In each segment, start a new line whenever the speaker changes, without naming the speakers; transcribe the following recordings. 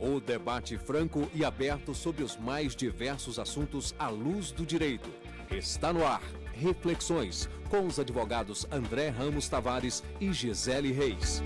O debate franco e aberto sobre os mais diversos assuntos à luz do direito. Está no ar. Reflexões com os advogados André Ramos Tavares e Gisele Reis.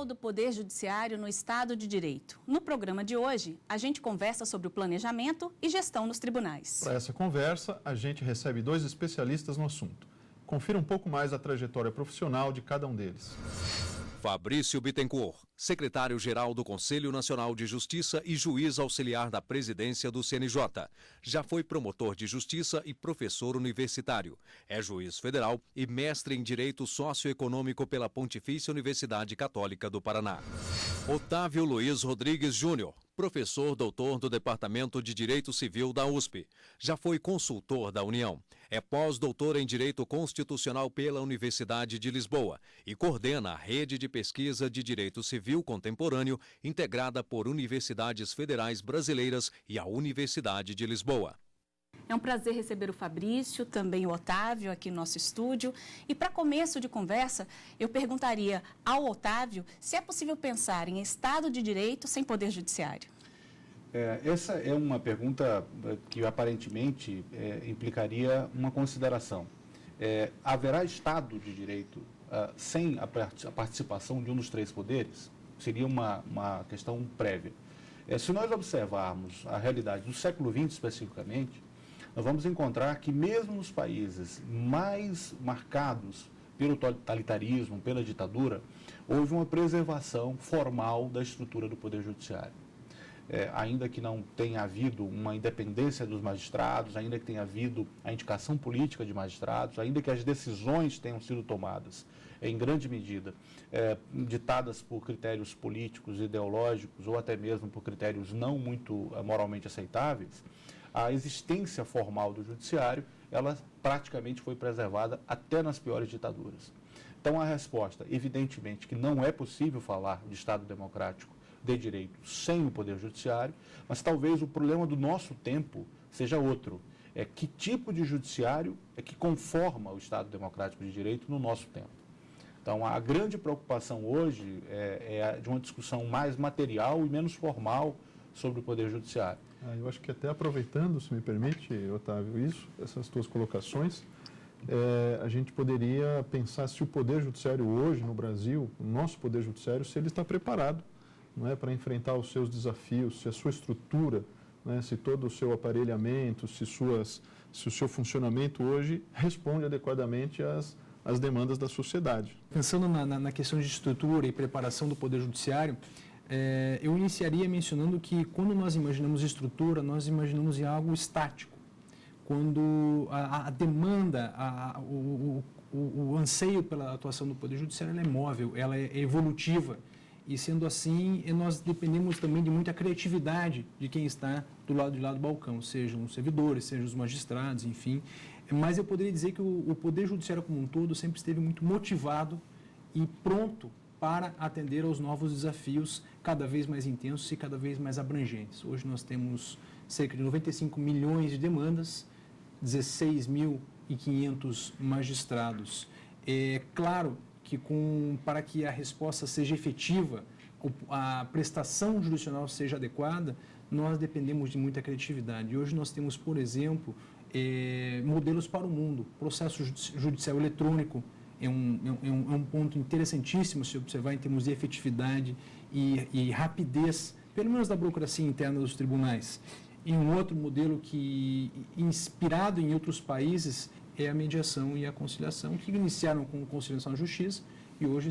Do Poder Judiciário no Estado de Direito. No programa de hoje, a gente conversa sobre o planejamento e gestão nos tribunais.
Para essa conversa, a gente recebe dois especialistas no assunto. Confira um pouco mais a trajetória profissional de cada um deles.
Fabrício Bittencourt, secretário-geral do Conselho Nacional de Justiça e juiz auxiliar da presidência do CNJ. Já foi promotor de justiça e professor universitário. É juiz federal e mestre em Direito Socioeconômico pela Pontifícia Universidade Católica do Paraná. Otávio Luiz Rodrigues Júnior, professor doutor do Departamento de Direito Civil da USP. Já foi consultor da União. É pós-doutor em Direito Constitucional pela Universidade de Lisboa e coordena a Rede de Pesquisa de Direito Civil Contemporâneo, integrada por universidades federais brasileiras e a Universidade de Lisboa.
É um prazer receber o Fabrício, também o Otávio aqui no nosso estúdio. E para começo de conversa, eu perguntaria ao Otávio se é possível pensar em Estado de Direito sem Poder Judiciário.
Essa é uma pergunta que aparentemente implicaria uma consideração. Haverá Estado de Direito sem a participação de um dos três poderes? Seria uma questão prévia. Se nós observarmos a realidade do século XX especificamente, nós vamos encontrar que mesmo nos países mais marcados pelo totalitarismo, pela ditadura, houve uma preservação formal da estrutura do Poder Judiciário. Ainda que não tenha havido uma independência dos magistrados, ainda que tenha havido a indicação política de magistrados, ainda que as decisões tenham sido tomadas, em grande medida, ditadas por critérios políticos, ideológicos ou até mesmo por critérios não muito moralmente aceitáveis, a existência formal do judiciário, ela praticamente foi preservada até nas piores ditaduras. Então, a resposta, evidentemente, que não é possível falar de Estado democrático de direito sem o Poder Judiciário, mas talvez o problema do nosso tempo seja outro. Que tipo de judiciário é que conforma o Estado democrático de direito no nosso tempo. Então, a grande preocupação hoje é de uma discussão mais material e menos formal sobre o Poder Judiciário.
Eu acho que até aproveitando, se me permite, Otávio, essas tuas colocações, a gente poderia pensar se o Poder Judiciário hoje no Brasil, o nosso Poder Judiciário, se ele está preparado, não é, para enfrentar os seus desafios, se a sua estrutura, né, se todo o seu aparelhamento, se o seu funcionamento hoje responde adequadamente às demandas da sociedade.
Pensando na questão de estrutura e preparação do Poder Judiciário, eu iniciaria mencionando que quando nós imaginamos estrutura, nós imaginamos em algo estático. Quando a demanda, o anseio pela atuação do Poder Judiciário ela é móvel, ela é evolutiva. E sendo assim, nós dependemos também de muita criatividade de quem está do lado de lá do balcão, sejam os servidores, sejam os magistrados, enfim. Mas eu poderia dizer que o Poder Judiciário como um todo sempre esteve muito motivado e pronto para atender aos novos desafios cada vez mais intensos e cada vez mais abrangentes. Hoje nós temos cerca de 95 milhões de demandas, 16.500 magistrados. É claro que para que a resposta seja efetiva, a prestação jurisdicional seja adequada, nós dependemos de muita criatividade. E hoje nós temos, por exemplo, modelos para o mundo. Processo judicial eletrônico é um ponto interessantíssimo se observar em termos de efetividade e rapidez, pelo menos da burocracia interna dos tribunais. E um outro modelo que, inspirado em outros países, é a mediação e a conciliação, que iniciaram com o Conselho Nacional de Justiça e hoje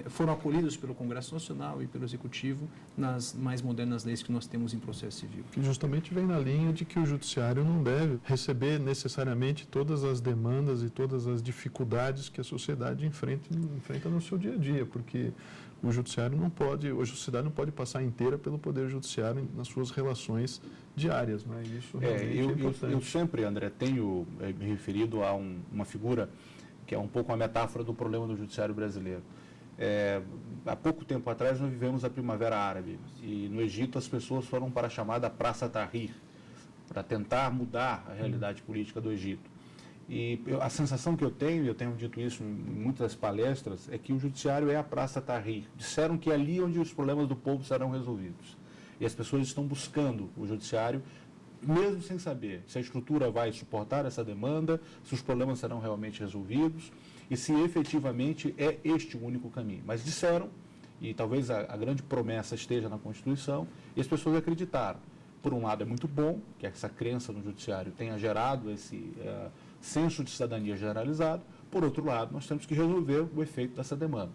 foram acolhidos pelo Congresso Nacional e pelo Executivo nas mais modernas leis que nós temos em processo civil.
Que justamente vem na linha de que o Judiciário não deve receber necessariamente todas as demandas e todas as dificuldades que a sociedade enfrenta no seu dia a dia, porque a sociedade não pode passar inteira pelo Poder Judiciário nas suas relações diárias, né? Isso realmente é importante.
Eu sempre, André, tenho me referido a uma figura que é um pouco uma metáfora do problema do Judiciário brasileiro. há pouco tempo atrás nós vivemos a Primavera Árabe e no Egito as pessoas foram para a chamada Praça Tahrir, para tentar mudar a realidade política do Egito. E a sensação que eu tenho dito isso em muitas palestras, é que o judiciário é a Praça Tahrir. Disseram que é ali onde os problemas do povo serão resolvidos. E as pessoas estão buscando o judiciário, mesmo sem saber se a estrutura vai suportar essa demanda, se os problemas serão realmente resolvidos e se efetivamente é este o único caminho. Mas disseram, e talvez a grande promessa esteja na Constituição, e as pessoas acreditaram. Por um lado é muito bom que essa crença no judiciário tenha gerado esse senso de cidadania generalizado. Por outro lado, nós temos que resolver o efeito dessa demanda.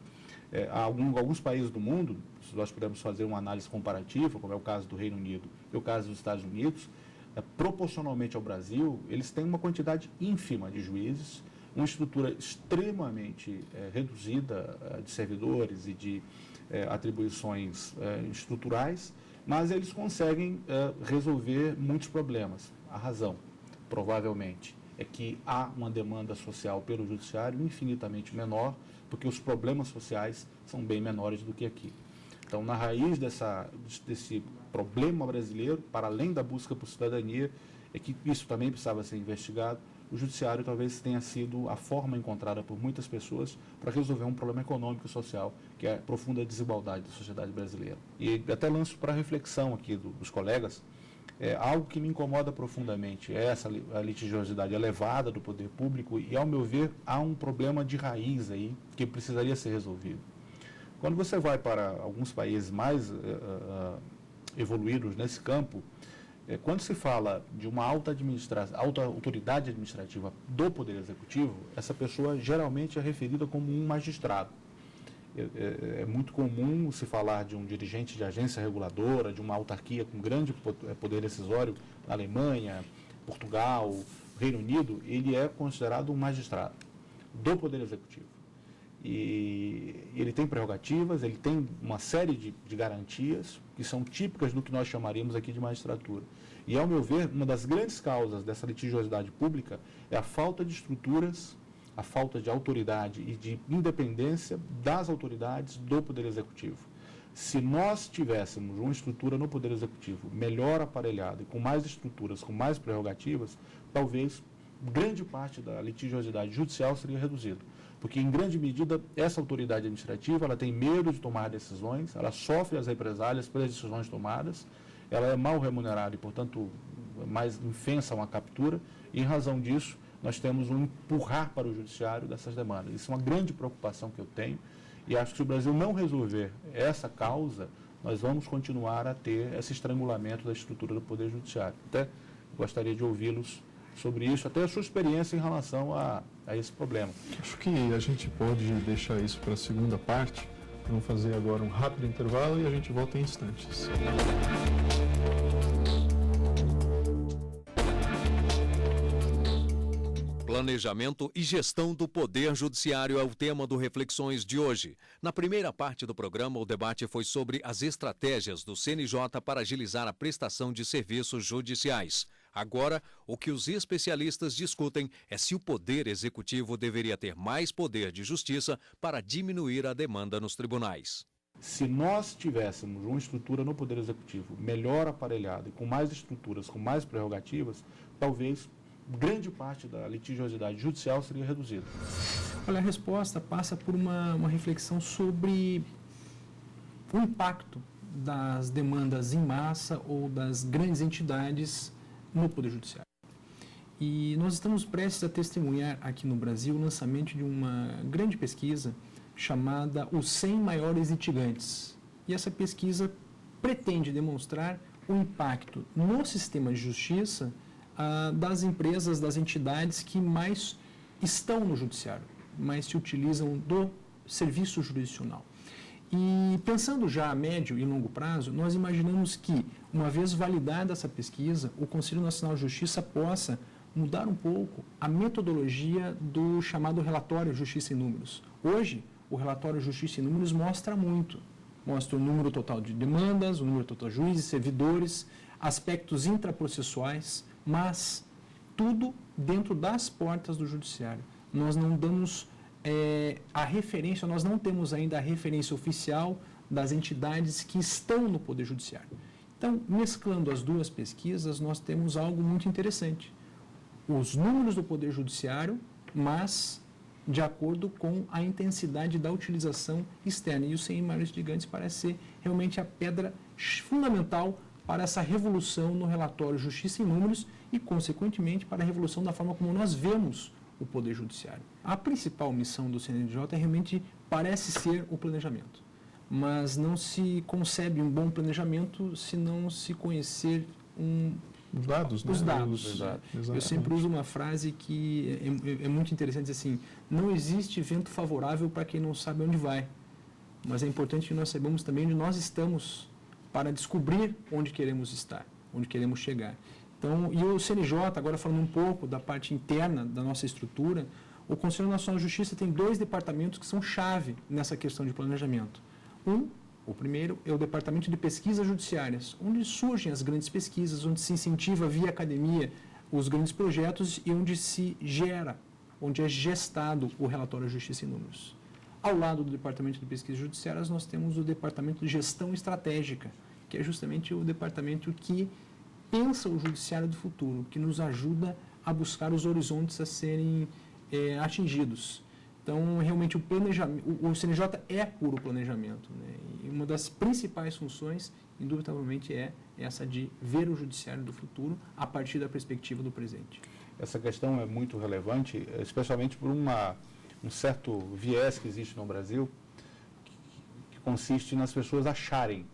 Alguns países do mundo, se nós pudermos fazer uma análise comparativa, como é o caso do Reino Unido e o caso dos Estados Unidos, proporcionalmente ao Brasil, eles têm uma quantidade ínfima de juízes, uma estrutura extremamente reduzida de servidores e de atribuições estruturais, mas eles conseguem resolver muitos problemas. A razão, provavelmente, é que há uma demanda social pelo judiciário infinitamente menor, porque os problemas sociais são bem menores do que aqui. Então, na raiz desse problema brasileiro, para além da busca por cidadania, é que isso também precisava ser investigado. O judiciário talvez tenha sido a forma encontrada por muitas pessoas para resolver um problema econômico e social, que é a profunda desigualdade da sociedade brasileira. E até lanço para reflexão aqui dos colegas, algo que me incomoda profundamente é a litigiosidade elevada do poder público e, ao meu ver, há um problema de raiz aí que precisaria ser resolvido. Quando você vai para alguns países mais evoluídos nesse campo, quando se fala de uma alta autoridade administrativa do Poder Executivo, essa pessoa geralmente é referida como um magistrado. É muito comum se falar de um dirigente de agência reguladora, de uma autarquia com grande poder decisório na Alemanha, Portugal, Reino Unido, ele é considerado um magistrado do Poder Executivo. E ele tem prerrogativas, ele tem uma série de garantias que são típicas do que nós chamaríamos aqui de magistratura. E, ao meu ver, uma das grandes causas dessa litigiosidade pública é a falta de estruturas, a falta de autoridade e de independência das autoridades do Poder Executivo. Se nós tivéssemos uma estrutura no Poder Executivo melhor aparelhada e com mais estruturas, com mais prerrogativas, talvez grande parte da litigiosidade judicial seria reduzida. Porque, em grande medida, essa autoridade administrativa ela tem medo de tomar decisões, ela sofre as represálias pelas decisões tomadas, ela é mal remunerada e, portanto, mais infensa uma captura, e, em razão disso, nós temos um empurrar para o judiciário dessas demandas. Isso é uma grande preocupação que eu tenho, e acho que se o Brasil não resolver essa causa, nós vamos continuar a ter esse estrangulamento da estrutura do Poder Judiciário. Até gostaria de ouvi-los sobre isso, até a sua experiência em relação a esse problema.
Acho que a gente pode deixar isso para a segunda parte. Vamos fazer agora um rápido intervalo e a gente volta em instantes.
Planejamento e gestão do Poder Judiciário é o tema do Reflexões de hoje. Na primeira parte do programa, o debate foi sobre as estratégias do CNJ para agilizar a prestação de serviços judiciais. Agora, o que os especialistas discutem é se o Poder Executivo deveria ter mais poder de justiça para diminuir a demanda nos tribunais.
Se nós tivéssemos uma estrutura no Poder Executivo melhor aparelhada e com mais estruturas, com mais prerrogativas, talvez grande parte da litigiosidade judicial seria reduzida.
Olha, a resposta passa por uma reflexão sobre o impacto das demandas em massa ou das grandes entidades no Poder Judiciário. E nós estamos prestes a testemunhar aqui no Brasil o lançamento de uma grande pesquisa chamada Os 100 Maiores Litigantes. E essa pesquisa pretende demonstrar o impacto no sistema de justiça das empresas, das entidades que mais estão no judiciário, mais se utilizam do serviço jurisdicional. E pensando já a médio e longo prazo, nós imaginamos que, uma vez validada essa pesquisa, o Conselho Nacional de Justiça possa mudar um pouco a metodologia do chamado relatório Justiça em Números. Hoje, o relatório Justiça em Números mostra muito. Mostra o número total de demandas, o número total de juízes, servidores, aspectos intraprocessuais, mas tudo dentro das portas do judiciário. Nós não damos a referência, nós não temos ainda a referência oficial das entidades que estão no Poder Judiciário. Então, mesclando as duas pesquisas, nós temos algo muito interessante. Os números do Poder Judiciário, mas de acordo com a intensidade da utilização externa. E os 100 maiores gigantes parece ser realmente a pedra fundamental para essa revolução no relatório Justiça em Números e, consequentemente, para a revolução da forma como nós vemos o Poder Judiciário. A principal missão do CNJ realmente parece ser o planejamento, mas não se concebe um bom planejamento se não se conhecer
os dados, né?
Os dados. Eu sempre uso uma frase que é muito interessante, assim, não existe vento favorável para quem não sabe onde vai, mas é importante que nós saibamos também onde nós estamos para descobrir onde queremos estar, onde queremos chegar. Então, e o CNJ, agora falando um pouco da parte interna da nossa estrutura, o Conselho Nacional de Justiça tem 2 departamentos que são chave nessa questão de planejamento. O primeiro é o Departamento de Pesquisas Judiciárias, onde surgem as grandes pesquisas, onde se incentiva via academia os grandes projetos e onde se gera, onde é gestado o relatório Justiça em Números. Ao lado do Departamento de Pesquisas Judiciárias, nós temos o Departamento de Gestão Estratégica, que é justamente o departamento que pensa o judiciário do futuro, que nos ajuda a buscar os horizontes a serem atingidos. Então, realmente, o planejamento, o CNJ é puro planejamento, né? E uma das principais funções, indubitavelmente, é essa de ver o judiciário do futuro a partir da perspectiva do presente.
Essa questão é muito relevante, especialmente por um certo viés que existe no Brasil, que consiste nas pessoas acharem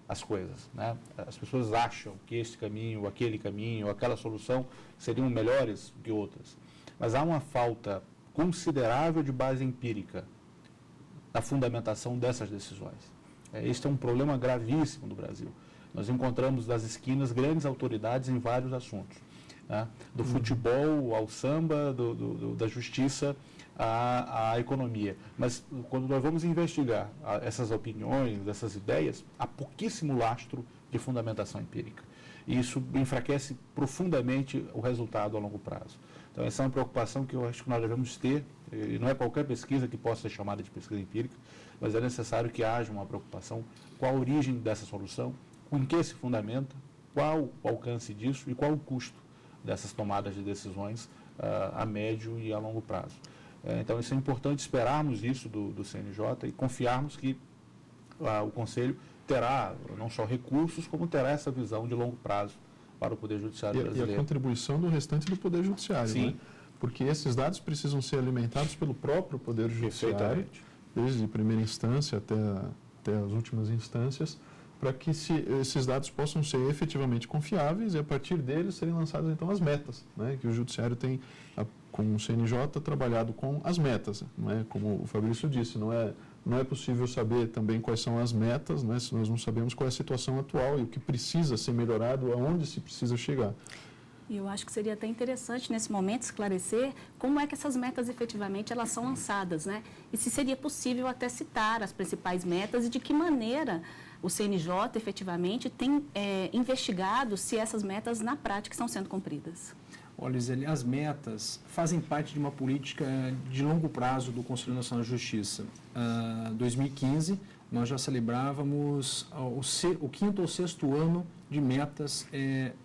as coisas, né? As pessoas acham que este caminho, aquele caminho, aquela solução seriam melhores que outras. Mas há uma falta considerável de base empírica na fundamentação dessas decisões. Este é um problema gravíssimo do Brasil. Nós encontramos das esquinas grandes autoridades em vários assuntos, né? Do futebol ao samba, da justiça à economia. Mas quando nós vamos investigar essas opiniões, essas ideias, há pouquíssimo lastro de fundamentação empírica. E isso enfraquece profundamente o resultado a longo prazo. Então, essa é uma preocupação que eu acho que nós devemos ter, e não é qualquer pesquisa que possa ser chamada de pesquisa empírica, mas é necessário que haja uma preocupação com a origem dessa solução, com que se fundamenta, qual o alcance disso e qual o custo dessas tomadas de decisões a médio e a longo prazo. Então, isso é importante esperarmos isso do CNJ e confiarmos que o Conselho terá não só recursos, como terá essa visão de longo prazo para o Poder Judiciário brasileiro.
E a contribuição do restante do Poder Judiciário,
sim,
né? Porque esses dados precisam ser alimentados pelo próprio Poder Judiciário, desde a primeira instância até as últimas instâncias, para que esses dados possam ser efetivamente confiáveis e, a partir deles, serem lançadas, então, as metas, né? Que o Judiciário tem, com o CNJ, trabalhado com as metas, né? Como o Fabrício disse, não é possível saber também quais são as metas, né, se nós não sabemos qual é a situação atual e o que precisa ser melhorado, aonde se precisa chegar.
E eu acho que seria até interessante, nesse momento, esclarecer como é que essas metas, efetivamente, elas são lançadas, né? E se seria possível até citar as principais metas e de que maneira o CNJ, efetivamente, tem investigado se essas metas, na prática, estão sendo cumpridas.
Olha, Gisele, as metas fazem parte de uma política de longo prazo do Conselho Nacional de Justiça. Em 2015, nós já celebrávamos o 5º ou 6º ano de metas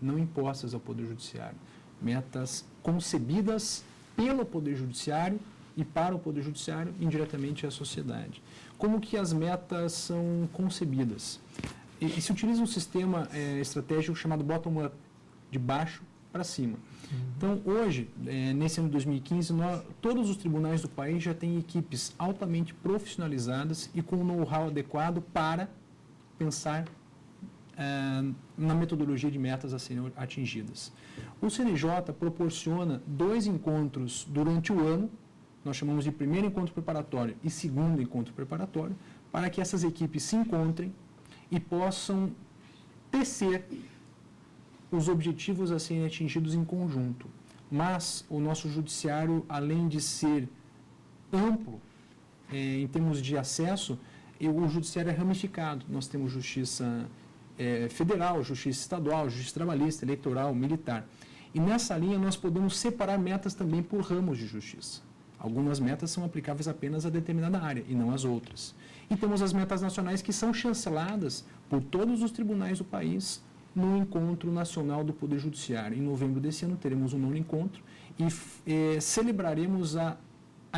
não impostas ao Poder Judiciário. Metas concebidas pelo Poder Judiciário e para o Poder Judiciário, indiretamente à sociedade. Como que as metas são concebidas? E se utiliza um sistema estratégico chamado bottom-up, de baixo para cima. Então, hoje, nesse ano de 2015, todos os tribunais do país já têm equipes altamente profissionalizadas e com know-how adequado para pensar na metodologia de metas a serem atingidas. O CNJ proporciona 2 encontros durante o ano, nós chamamos de primeiro encontro preparatório e segundo encontro preparatório, para que essas equipes se encontrem e possam tecer os objetivos a serem atingidos em conjunto. Mas o nosso judiciário, além de ser amplo em termos de acesso, o judiciário é ramificado. Nós temos justiça federal, justiça estadual, justiça trabalhista, eleitoral, militar. E nessa linha nós podemos separar metas também por ramos de justiça. Algumas metas são aplicáveis apenas a determinada área e não às outras. E temos as metas nacionais que são chanceladas por todos os tribunais do país no Encontro Nacional do Poder Judiciário. Em novembro desse ano teremos um novo encontro e celebraremos a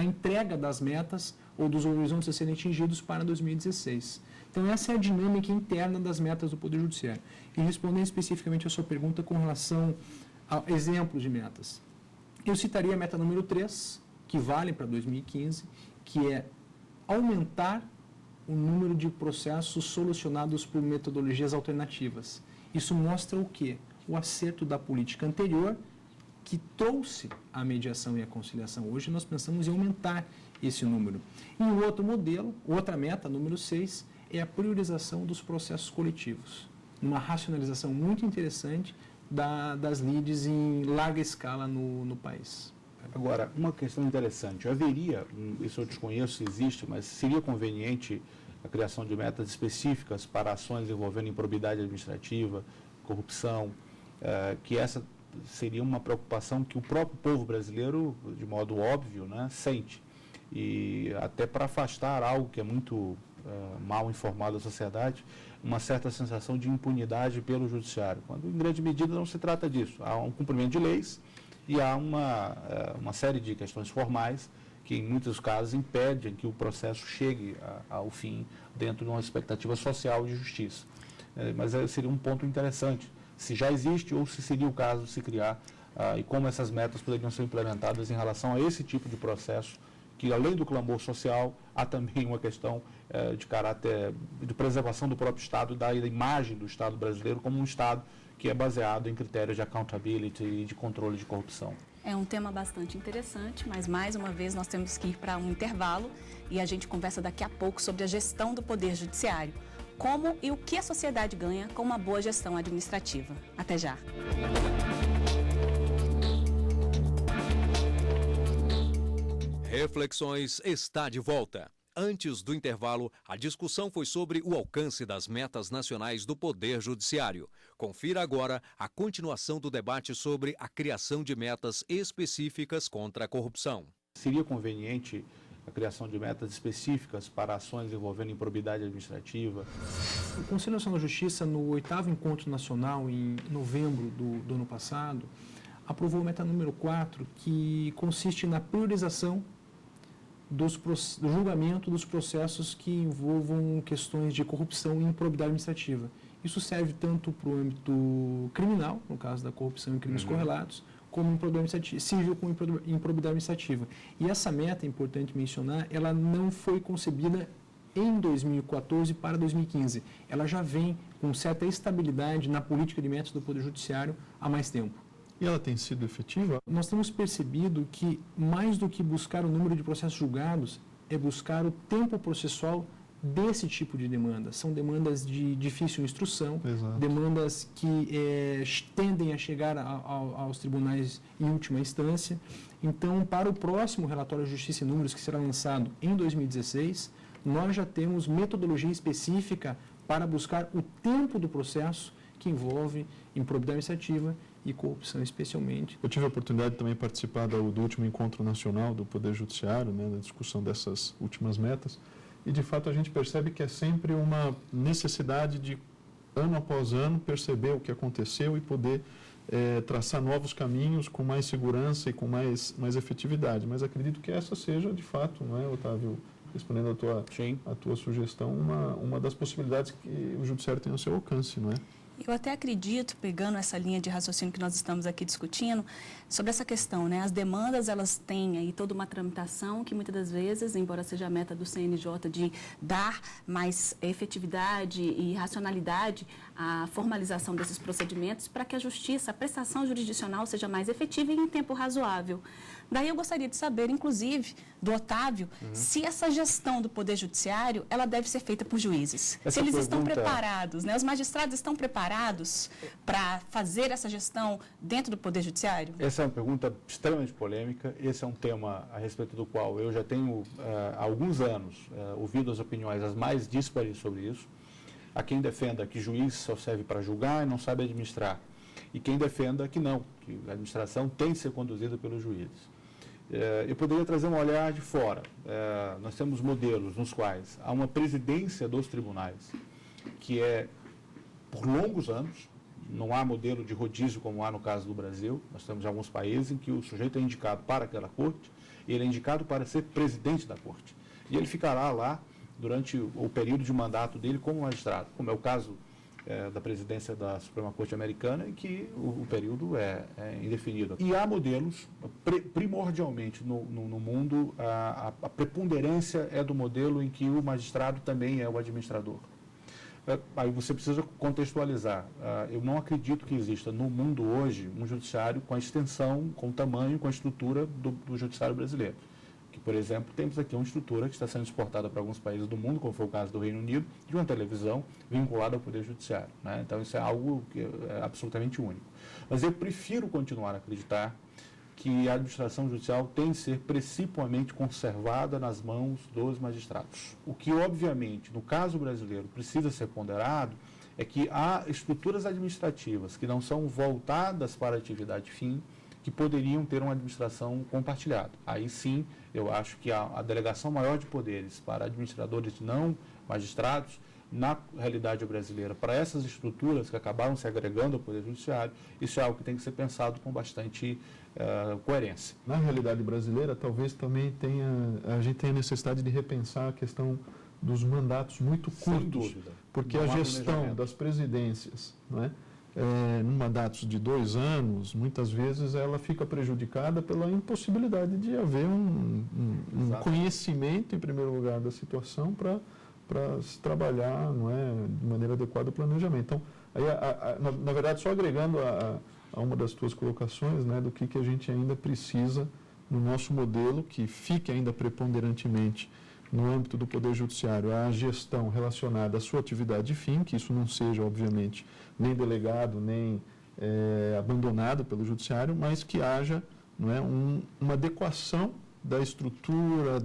entrega das metas ou dos horizontes a serem atingidos para 2016. Então, essa é a dinâmica interna das metas do Poder Judiciário. E respondendo especificamente a sua pergunta com relação a exemplos de metas, eu citaria a meta número 3, que vale para 2015, que é aumentar o número de processos solucionados por metodologias alternativas. Isso mostra o quê? O acerto da política anterior que trouxe a mediação e a conciliação. Hoje nós pensamos em aumentar esse número. E o outro modelo, outra meta, número 6, é a priorização dos processos coletivos. Uma racionalização muito interessante das lides em larga escala no país.
Agora, uma questão interessante, haveria, isso eu desconheço se existe, mas seria conveniente a criação de metas específicas para ações envolvendo improbidade administrativa, corrupção, que essa seria uma preocupação que o próprio povo brasileiro, de modo óbvio, né, sente. E até para afastar algo que é muito mal informado da sociedade, uma certa sensação de impunidade pelo judiciário, quando em grande medida não se trata disso. Há um cumprimento de leis e há uma série de questões formais que, em muitos casos, impedem que o processo chegue ao fim dentro de uma expectativa social de justiça. Mas seria um ponto interessante, se já existe ou se seria o caso de se criar e como essas metas poderiam ser implementadas em relação a esse tipo de processo, que além do clamor social, há também uma questão de caráter de preservação do próprio Estado, da imagem do Estado brasileiro como um Estado que é baseado em critérios de accountability e de controle de corrupção.
É um tema bastante interessante, mas mais uma vez nós temos que ir para um intervalo e a gente conversa daqui a pouco sobre a gestão do Poder Judiciário. Como e o que a sociedade ganha com uma boa gestão administrativa. Até já!
Reflexões está de volta. Antes do intervalo, a discussão foi sobre o alcance das metas nacionais do Poder Judiciário. Confira agora a continuação do debate sobre a criação de metas específicas contra a corrupção.
Seria conveniente a criação de metas específicas para ações envolvendo improbidade administrativa?
O Conselho Nacional de Justiça, no 8º Encontro Nacional, em novembro do ano passado, aprovou a meta número 4, que consiste na priorização do julgamento dos processos que envolvam questões de corrupção e improbidade administrativa. Isso serve tanto para o âmbito criminal, no caso da corrupção e crimes correlatos, como improbidade civil com improbidade administrativa. E essa meta, é importante mencionar, ela não foi concebida em 2014 para 2015. Ela já vem com certa estabilidade na política de metas do Poder Judiciário há mais tempo.
E ela tem sido efetiva?
Nós temos percebido que, mais do que buscar o número de processos julgados, é buscar o tempo processual desse tipo de demanda. São demandas de difícil instrução,
Exato.
Demandas que tendem a chegar aos tribunais em última instância. Então, para o próximo relatório de Justiça e Números, que será lançado em 2016, nós já temos metodologia específica para buscar o tempo do processo que envolve improbidade administrativa e corrupção especialmente.
Eu tive a oportunidade de também participar do último Encontro Nacional do Poder Judiciário, né, da discussão dessas últimas metas, e de fato a gente percebe que é sempre uma necessidade de, ano após ano, perceber o que aconteceu e poder traçar novos caminhos com mais segurança e com mais efetividade. Mas acredito que essa seja, de fato, não é, Otávio, respondendo a tua sugestão, uma das possibilidades que o Judiciário tem ao seu alcance, não é?
Eu até acredito, pegando essa linha de raciocínio que nós estamos aqui discutindo, sobre essa questão, né? As demandas, elas têm aí toda uma tramitação que muitas das vezes, embora seja a meta do CNJ de dar mais efetividade e racionalidade à formalização desses procedimentos para que a justiça, a prestação jurisdicional seja mais efetiva e em tempo razoável. Daí eu gostaria de saber, inclusive, do Otávio, se essa gestão do Poder Judiciário, ela deve ser feita por juízes. Se eles estão preparados, né? Os magistrados estão preparados para fazer essa gestão dentro do Poder Judiciário?
Essa é uma pergunta extremamente polêmica. Esse é um tema a respeito do qual eu já tenho, há alguns anos, ouvido as opiniões as mais díspares sobre isso. Há quem defenda que juiz só serve para julgar e não sabe administrar. E quem defenda que não, que a administração tem que ser conduzida pelos juízes. Eu poderia trazer um olhar de fora. Nós temos modelos nos quais há uma presidência dos tribunais, que é por longos anos, não há modelo de rodízio como há no caso do Brasil. Nós temos alguns países em que o sujeito é indicado para aquela corte, e ele é indicado para ser presidente da corte. E ele ficará lá durante o período de mandato dele como magistrado, como é o caso da presidência da Suprema Corte Americana, em que o período é indefinido. E há modelos, primordialmente no mundo, a preponderância é do modelo em que o magistrado também é o administrador. Aí você precisa contextualizar. Eu não acredito que exista no mundo hoje um judiciário com a extensão, com o tamanho, com a estrutura do judiciário brasileiro. Que, por exemplo, temos aqui uma estrutura que está sendo exportada para alguns países do mundo, como foi o caso do Reino Unido, de uma televisão vinculada ao Poder Judiciário, né? Então, isso é algo que é absolutamente único. Mas eu prefiro continuar a acreditar que a administração judicial tem de ser principalmente conservada nas mãos dos magistrados. O que, obviamente, no caso brasileiro, precisa ser ponderado é que há estruturas administrativas que não são voltadas para a atividade fim, que poderiam ter uma administração compartilhada. Aí sim, eu acho que a delegação maior de poderes para administradores não magistrados, na realidade brasileira, para essas estruturas que acabaram se agregando ao Poder Judiciário, isso é algo que tem que ser pensado com bastante coerência.
Na realidade brasileira, talvez também a gente tenha necessidade de repensar a questão dos mandatos muito curtos.
Sem dúvida.
Porque a gestão das presidências, não é? Em mandatos de 2 anos, muitas vezes ela fica prejudicada pela impossibilidade de haver um conhecimento, em primeiro lugar, da situação para se trabalhar, não é, de maneira adequada o planejamento. Então, aí, na verdade, só agregando a uma das tuas colocações, né, do que a gente ainda precisa no nosso modelo, que fique ainda preponderantemente no âmbito do Poder Judiciário, a gestão relacionada à sua atividade fim, que isso não seja, obviamente, nem delegado, nem abandonado pelo Judiciário, mas que haja, não é, uma adequação da estrutura,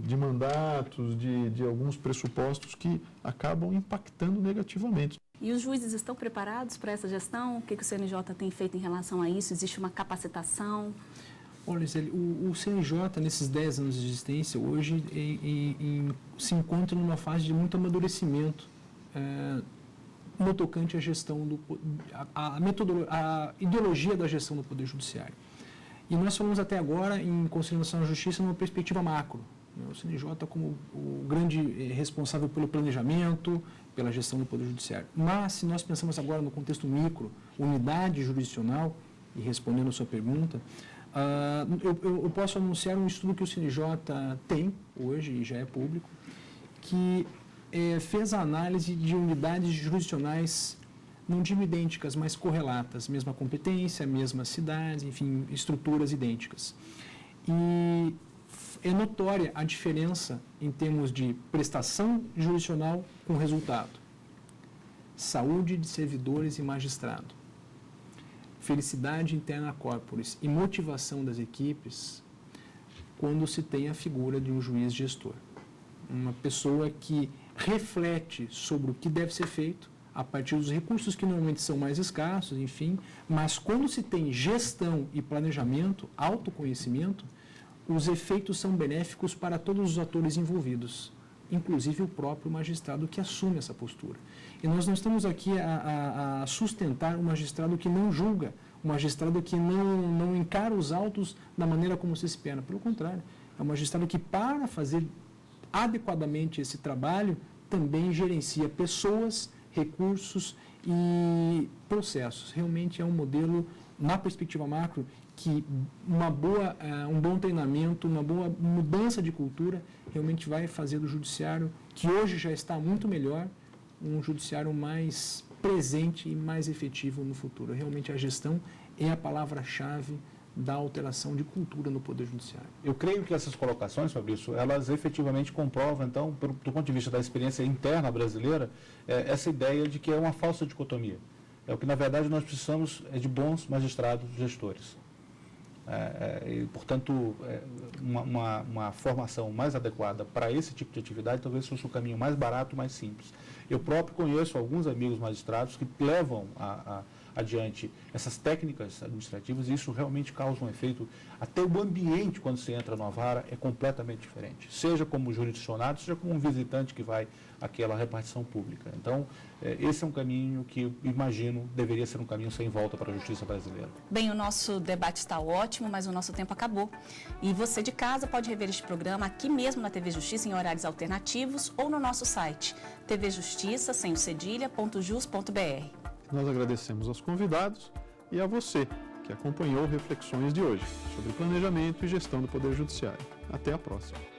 de mandatos, de alguns pressupostos que acabam impactando negativamente.
E os juízes estão preparados para essa gestão? O que o CNJ tem feito em relação a isso? Existe uma capacitação?
Olha, o CNJ, nesses 10 anos de existência, hoje se encontra numa fase de muito amadurecimento no tocante à gestão, a ideologia da gestão do Poder Judiciário. E nós falamos até agora em Conselho Nacional de Justiça numa perspectiva macro. O CNJ como o grande responsável pelo planejamento, pela gestão do Poder Judiciário. Mas, se nós pensamos agora no contexto micro, unidade jurisdicional, e respondendo a sua pergunta, eu posso anunciar um estudo que o CNJ tem hoje, e já é público, que fez a análise de unidades jurisdicionais, não digo idênticas, mas correlatas, mesma competência, mesmas cidades, enfim, estruturas idênticas. E é notória a diferença em termos de prestação jurisdicional com resultado, saúde de servidores e magistrado, felicidade interna corporis e motivação das equipes quando se tem a figura de um juiz gestor. Uma pessoa que reflete sobre o que deve ser feito a partir dos recursos que normalmente são mais escassos, enfim, mas quando se tem gestão e planejamento, autoconhecimento, os efeitos são benéficos para todos os atores envolvidos, inclusive o próprio magistrado que assume essa postura. E nós não estamos aqui a sustentar um magistrado que não julga, um magistrado que não encara os autos da maneira como se espera. Pelo contrário, é um magistrado que, para fazer adequadamente esse trabalho, também gerencia pessoas, recursos e processos. Realmente é um modelo, na perspectiva macro, que um bom treinamento, uma boa mudança de cultura realmente vai fazer do judiciário, que hoje já está muito melhor, um judiciário mais presente e mais efetivo no futuro. Realmente a gestão é a palavra-chave da alteração de cultura no Poder Judiciário.
Eu creio que essas colocações, Fabrício, elas efetivamente comprovam, então, do ponto de vista da experiência interna brasileira, essa ideia de que é uma falsa dicotomia. É o que, na verdade, nós precisamos de bons magistrados gestores. E, portanto, uma formação mais adequada para esse tipo de atividade talvez fosse o caminho mais barato e mais simples. Eu próprio conheço alguns amigos magistrados que levam adiante essas técnicas administrativas, e isso realmente causa um efeito, até o ambiente quando se entra numa vara é completamente diferente, seja como jurisdicionado, seja como um visitante que vai àquela repartição pública. Então, esse é um caminho que eu imagino deveria ser um caminho sem volta para a justiça brasileira.
Bem, o nosso debate está ótimo, mas o nosso tempo acabou. E você de casa pode rever este programa aqui mesmo na TV Justiça em horários alternativos ou no nosso site tvjustiça.jus.br.
Nós agradecemos aos convidados e a você que acompanhou reflexões de hoje sobre planejamento e gestão do Poder Judiciário. Até a próxima.